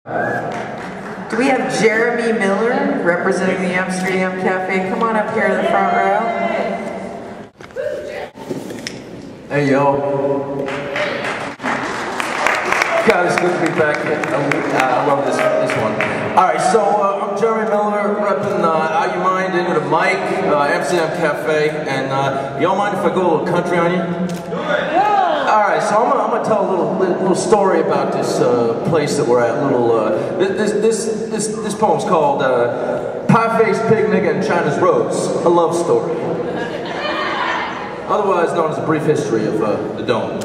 Do we have Jeremy Miller representing the Amsterdam Cafe? Come on up here to the front row. Hey yo. God, it's good to be back. I love this one. Alright, so I'm Jeremy Miller, repping Out Your Mind into the mic, Amsterdam Cafe, and y'all mind if I go a little country on you? Alright, so I'm gonna tell a little story about this place that we're at. This poem's called Pie-Faced Pig Nigga and China's Rose, a love story. Otherwise known as a brief history of the Dome.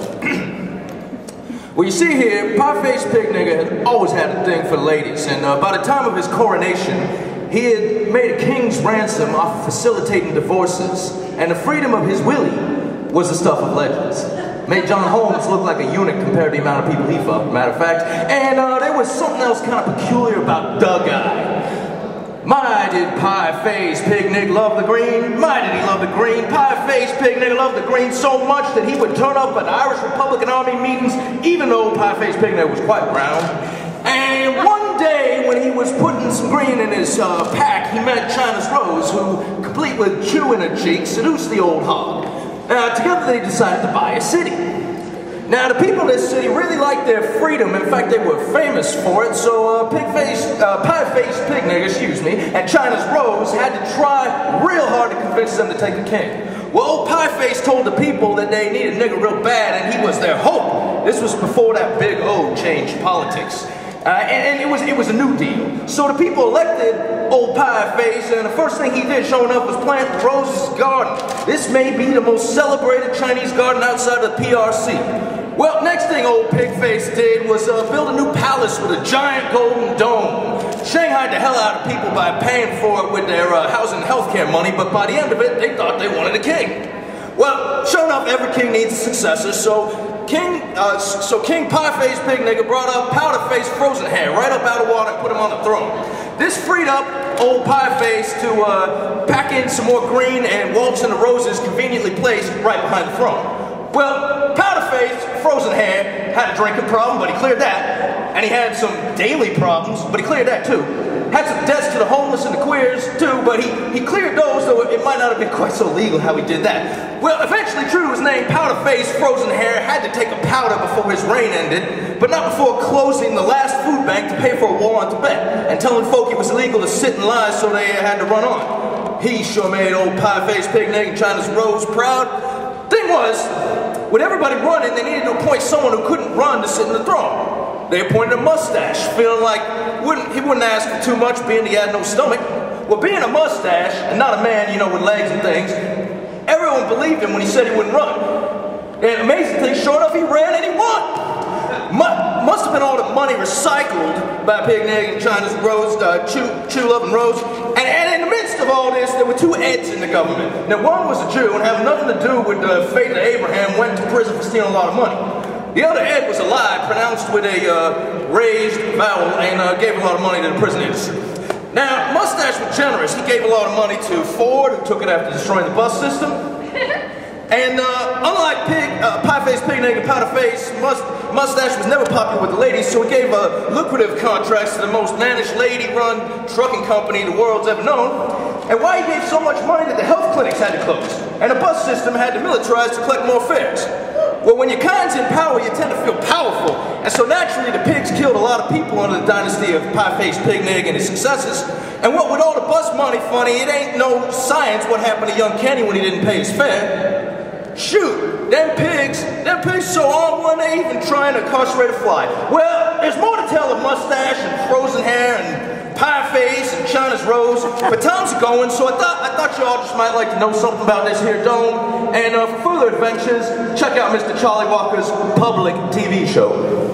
Well, you see here, Pie-Faced Pig Nigga had always had a thing for ladies, and by the time of his coronation, he had made a king's ransom off of facilitating divorces, and the freedom of his willy was the stuff of legends. Made John Holmes look like a eunuch compared to the amount of people he fucked, matter of fact. And there was something else kind of peculiar about the guy. My did Pie-Faced Pig Nigga love the green? My did he love the green? Pie-Faced Pig Nigga loved the green so much that he would turn up at the Irish Republican Army meetings even though Pie-Faced Pig Nigga was quite brown. And one day when he was putting some green in his pack, he met China's Rose, who, complete with chew in her cheek, seduced the old hog. Together they decided to buy a city. Now the people in this city really liked their freedom. In fact, they were famous for it. So Pie-Faced Pig Nigga, and China's Rose had to try real hard to convince them to take the king. Well, old Pie-Face told the people that they needed a nigga real bad, and he was their hope. This was before that big O changed politics. And it was a new deal. So the people elected old Pie-Face, and the first thing he did showing up was plant Rose's garden. This may be the most celebrated Chinese garden outside of the PRC. Well, next thing old Pig-Face did was build a new palace with a giant golden dome. Shanghaied the hell out of people by paying for it with their housing and healthcare money, but by the end of it, they thought they wanted a king. Well, sure enough, every king needs a successor, so King Pie-Faced Pig Nigga brought up Powder-Faced Frozen Hair right up out of water and put him on the throne. This freed up old Pie-Face to pack in some more green and waltz in the roses conveniently placed right behind the throne. Well, Powder-Faced Frozen Hair had a drinking problem, but he cleared that. And he had some daily problems, but he cleared that too. Had some debts to the homeless and the queers too, but he cleared those, though it might not have been quite so legal how he did that. Well, eventually, true to his name, Powder-Faced Frozen Hair had to take a powder before his reign ended, but not before closing the last food bank to pay for a war on Tibet, and telling folk it was illegal to sit and lie, so they had to run on. He sure made old Pie-Faced Pig Nigga and China's Rose proud. Thing was, with everybody running, they needed to appoint someone who couldn't run to sit in the throne. They appointed a mustache, feeling like he wouldn't ask for too much, being he had no stomach. Well, being a mustache, and not a man, you know, with legs and things, everyone believed him when he said he wouldn't run. And amazing thing, sure enough, he ran and he won. Must have been all the money recycled by Pig Nigga and China's Rose, Chew Loving Rose. And in the midst of all this, there were two Eds in the government. Now, one was a Jew and having nothing to do with the fate of Abraham, went to prison for stealing a lot of money. The other Ed was a lie, pronounced with a raised vowel, and gave a lot of money to the prison industry. Now, Mustache was generous. He gave a lot of money to Ford, who took it after destroying the bus system. And unlike Pie-Faced Pig Nigga and Powder-Face, Mustache was never popular with the ladies, so he gave lucrative contracts to the most managed lady-run trucking company the world's ever known. And why he gave so much money that the health clinics had to close, and the bus system had to militarize to collect more fares. Well, when your kind's in power, you tend to feel powerful, and so naturally the pigs killed a lot of people under the dynasty of Pie-Faced Pig Nigga and his successors. And what with all the bus money funny, it ain't no science what happened to young Kenny when he didn't pay his fare. Shoot, them pigs so armed when they even trying to incarcerate a fly. Well, there's more to tell of Mustache and Frozen Hair and Pie-Face and China's Rose, but time's going, so I thought y'all just might like to know something about this here dome. And for further adventures, check out Mr. Charlie Walker's public TV show.